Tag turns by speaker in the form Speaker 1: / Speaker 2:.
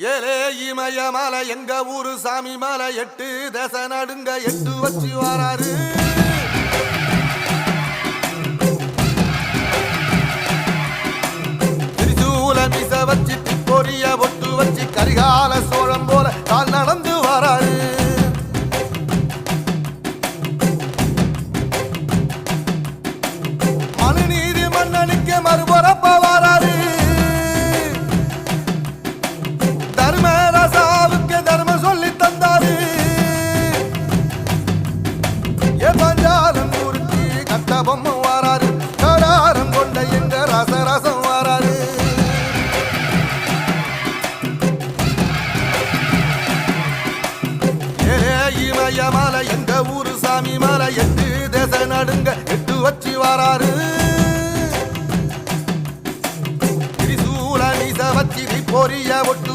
Speaker 1: ஏலே இமய மலை எங்க ஊரு சாமி மலை 8 தேச நடுங்க 8 வச்சு வராரு. திரிசூல மிச வச்சு பொரிய ஒட்டு வச்சு கரிகால சோழம் போல கால் நடந்து வராரு. மனுநீதி மன்னனுக்கு மறுபுறப்ப வராரு. தர்மராசாவுக்கு தர்மம் சொல்லி தந்தாரு. பஞ்சாலம் ஊருக்கு கட்ட பொம்மை வராரு. கடாரம் கொண்ட எங்க ரசரசம் வராரு. இமய மலை எங்க ஊரு சாமி மலை 8 தேச நடுங்க 8 வச்சு வராரு. திரிசூல நீச வச்சி பொரிய ஒட்டு